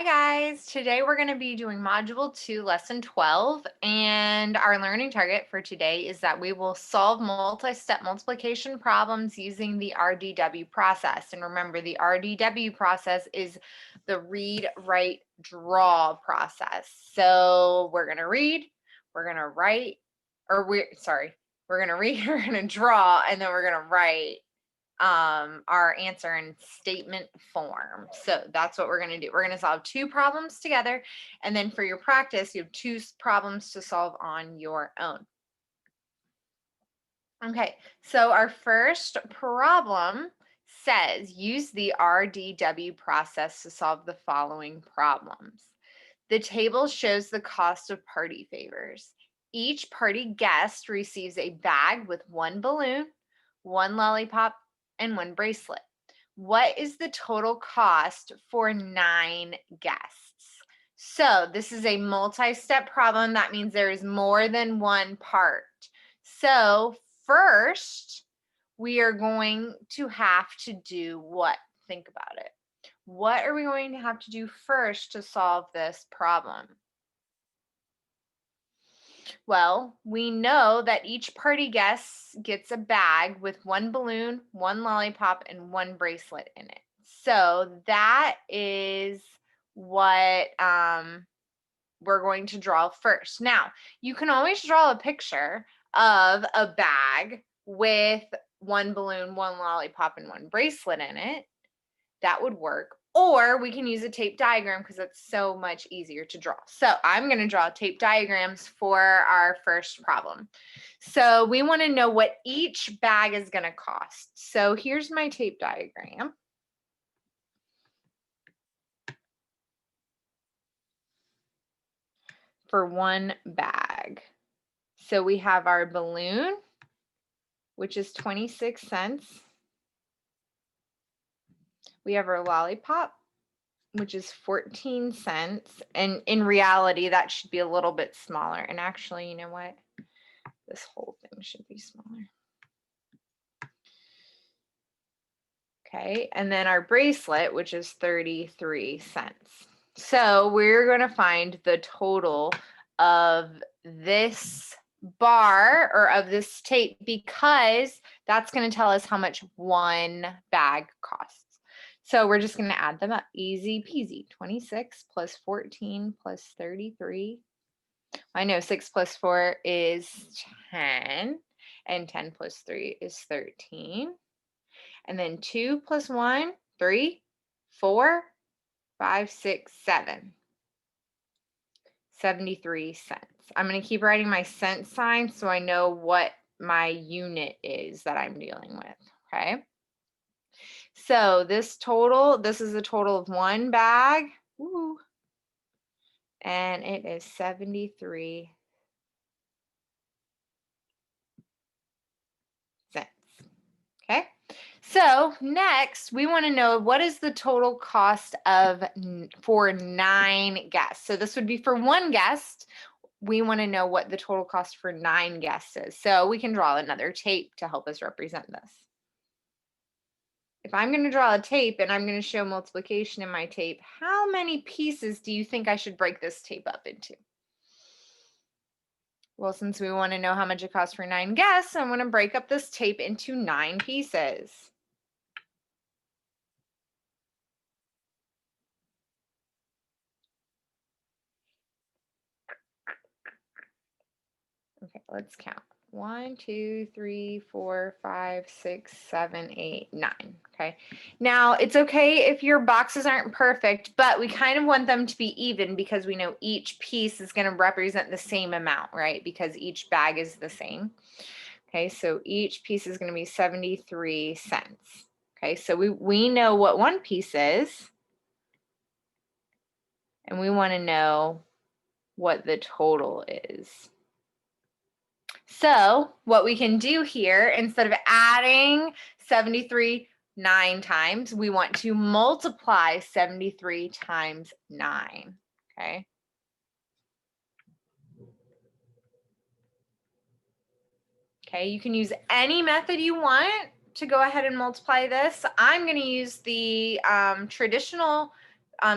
Guys, today we're going to be doing Module 2, Lesson 12, and our learning target for today is that we will solve multi-step multiplication problems using the RDW process. And remember, the RDW process is the read, write, draw process. So we're going to read, we're going to write, we're going to read, we're going to draw, and then we're going to write our answer in statement form. So that's what we're going to do. We're going to solve two problems together, and then for your practice, you have two problems to solve on your own. Okay, so our first problem says use the RDW process to solve the following problems. The table shows the cost of party favors. Each party guest receives a bag with one balloon, one lollipop, and one bracelet. What is the total cost for 9 guests? So this is a multi-step problem. That means there is more than one part. So first, we are going to have to do what? Think about it. What are we going to have to do first to solve this problem? Well, we know that each party guest gets a bag with one balloon, one lollipop, and one bracelet in it. So that is what we're going to draw first. Now, you can always draw a picture of a bag with one balloon, one lollipop, and one bracelet in it. That would work. Or we can use a tape diagram because it's so much easier to draw. So I'm going to draw tape diagrams for our first problem. So we want to know what each bag is going to cost. So here's my tape diagram. For one bag. So we have our balloon, which is 26 cents. We have our lollipop, which is 14 cents. And in reality, that should be a little bit smaller. And actually, you know what? This whole thing should be smaller. Okay, and then our bracelet, which is 33 cents. So we're going to find the total of this bar or of this tape because that's going to tell us how much one bag costs. So we're just going to add them up. Easy peasy. 26 plus 14 plus 33. I know 6 plus 4 is 10, and 10 plus 3 is 13. And then 2 plus 1, 3, 4, 5, 6, 7. 73 cents. I'm going to keep writing my cent sign so I know what my unit is that I'm dealing with. Okay. So this is the total of one bag. Woo, and it is 73 cents. Okay. So next, we want to know what is the total cost for 9 guests. So this would be for one guest. We want to know what the total cost for 9 guests is. So we can draw another tape to help us represent this. If I'm going to draw a tape and I'm going to show multiplication in my tape, how many pieces do you think I should break this tape up into? Well, since we want to know how much it costs for 9 guests, I'm going to break up this tape into 9 pieces. Okay, let's count. 1, 2, 3, 4, 5, 6, 7, 8, 9. Okay. Now it's okay if your boxes aren't perfect, but we kind of want them to be even because we know each piece is going to represent the same amount, right? Because each bag is the same. Okay, so each piece is going to be 73 cents. Okay, so we know what one piece is, and we want to know what the total is. So what we can do here, instead of adding 73 9 times, we want to multiply 73 times 9, okay? Okay, you can use any method you want to go ahead and multiply this. I'm going to use the traditional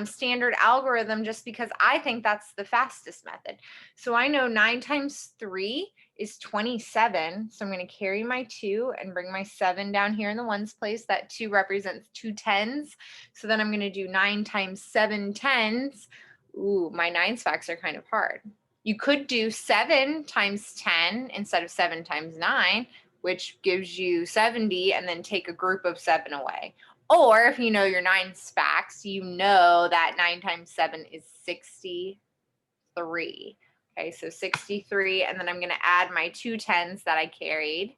standard algorithm just because I think that's the fastest method. So I know 9 times 3 is 27. So I'm going to carry my 2 and bring my 7 down here in the ones place. That 2 represents 2 tens. So then I'm going to do 9 times 7 tens. Ooh, my 9s facts are kind of hard. You could do 7 times 10 instead of 7 times 9, which gives you 70, and then take a group of 7 away. Or if you know your 9s facts, you know that 9 times 7 is 63. Okay, so 63, and then I'm going to add my 2 tens that I carried.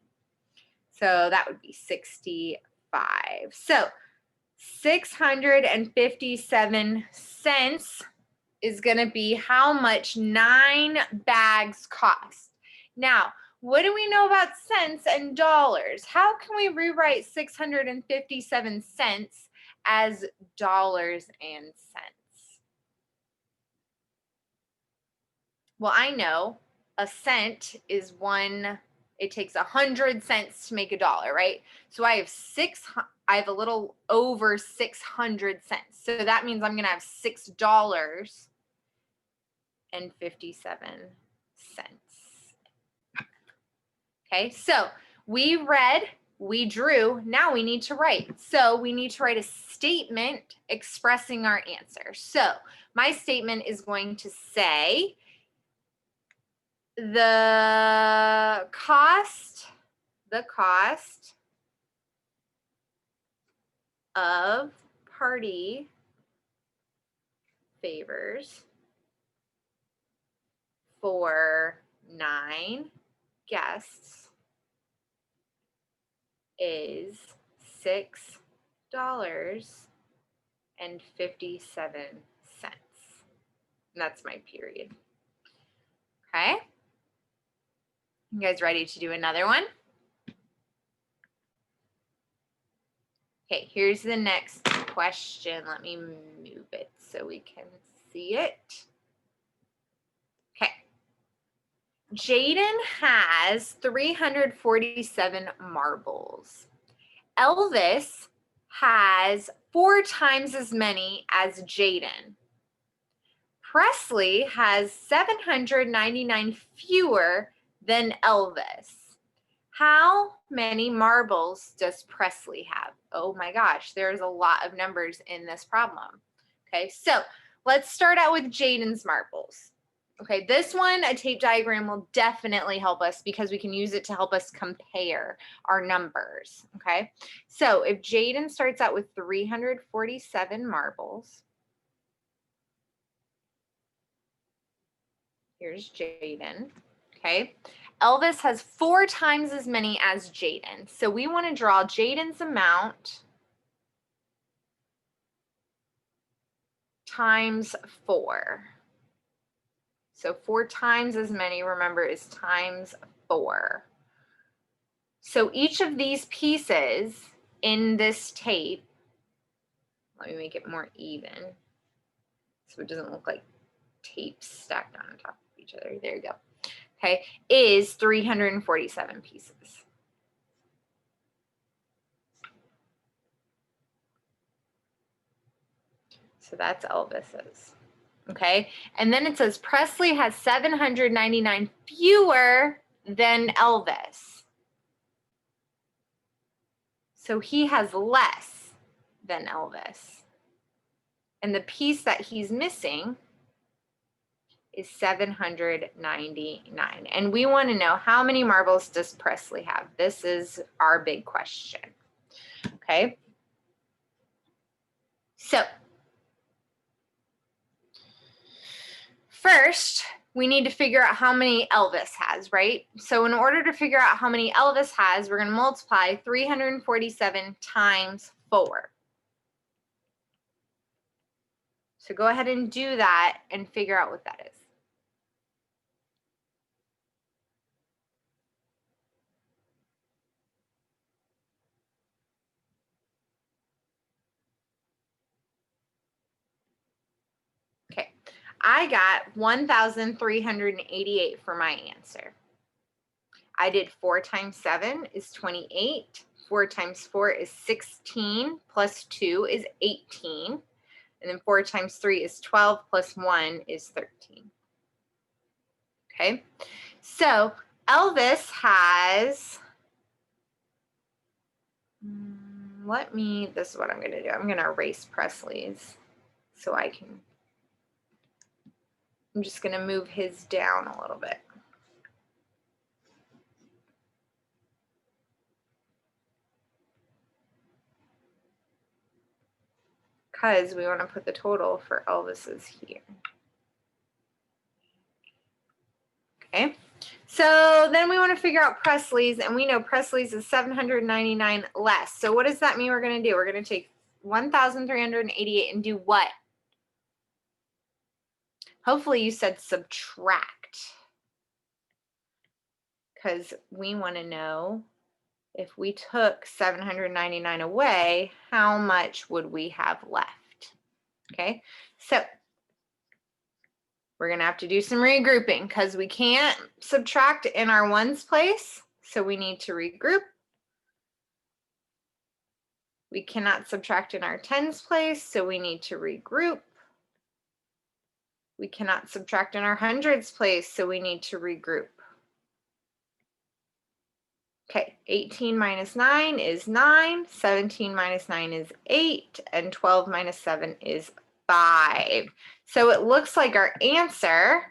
So that would be 65. So 657 cents is going to be how much 9 bags cost. Now, what do we know about cents and dollars? How can we rewrite 657 cents as dollars and cents? Well, I know a cent is it takes 100 cents to make a dollar, right? So I have a little over 600 cents. So that means I'm going to have $6.57. Okay, so we read, we drew, now we need to write. So we need to write a statement expressing our answer. So my statement is going to say the cost of party favors for 9 guests is $6.57. And that's my period. Okay. You guys ready to do another one? Okay, here's the next question. Let me move it so we can see it. Okay. Jaden has 347 marbles. Elvis has 4 times as many as Jaden. Presley has 799 fewer than Elvis. How many marbles does Presley have? Oh my gosh, there's a lot of numbers in this problem. Okay, so let's start out with Jaden's marbles. Okay, this one, a tape diagram will definitely help us because we can use it to help us compare our numbers. Okay, so if Jaden starts out with 347 marbles, here's Jaden. Okay, Elvis has 4 times as many as Jaden. So we want to draw Jaden's amount times 4. So 4 times as many, remember, is times 4. So each of these pieces in this tape, let me make it more even so it doesn't look like tapes stacked on top of each other. There you go. Okay, is 347 pieces. So that's Elvis's. Okay, and then it says Presley has 799 fewer than Elvis. So he has less than Elvis. And the piece that he's missing is 799. And we want to know, how many marbles does Presley have? This is our big question. Okay. So first, we need to figure out how many Elvis has, right? So in order to figure out how many Elvis has, we're going to multiply 347 times 4. So go ahead and do that and figure out what that is. Okay, I got 1,388 for my answer. I did 4 times 7 is 28. 4 times 4 is 16, plus 2 is 18. And then 4 times 3 is 12 plus 1 is 13. Okay, so Elvis has, this is what I'm going to do. I'm going to erase Presley's so I'm just going to move his down a little bit. Because we want to put the total for Elvis's here. Okay, so then we want to figure out Presley's, and we know Presley's is 799 less. So what does that mean we're going to do? We're going to take 1,388 and do what? Hopefully you said subtract, because we want to know if we took 799 away, how much would we have left? Okay, so we're going to have to do some regrouping because we can't subtract in our ones place, so we need to regroup. We cannot subtract in our tens place, so we need to regroup. We cannot subtract in our hundreds place, so we need to regroup. Okay, 18 minus 9 is 9, 17 minus 9 is 8, and 12 minus 7 is 5. So it looks like our answer,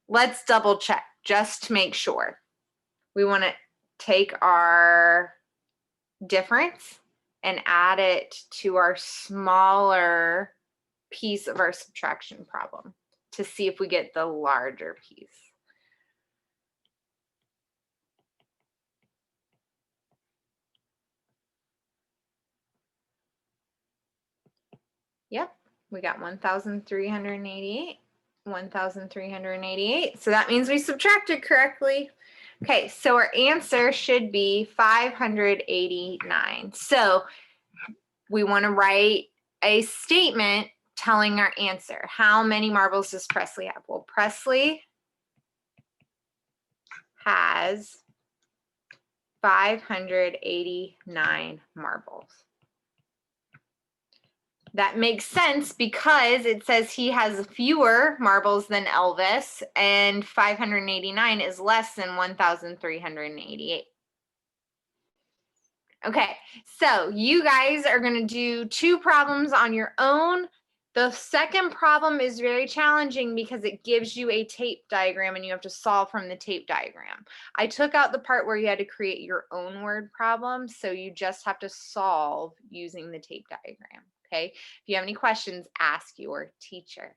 let's double check just to make sure. We want to take our difference and add it to our smaller piece of our subtraction problem to see if we get the larger piece. Yep, we got 1,388, 1,388. So that means we subtracted correctly. Okay, so our answer should be 589. So we want to write a statement telling our answer. How many marbles does Presley have? Well, Presley has 589 marbles. That makes sense because it says he has fewer marbles than Elvis, and 589 is less than 1,388. Okay, so you guys are going to do 2 problems on your own. The second problem is very challenging because it gives you a tape diagram and you have to solve from the tape diagram. I took out the part where you had to create your own word problem, so you just have to solve using the tape diagram. Okay, if you have any questions, ask your teacher.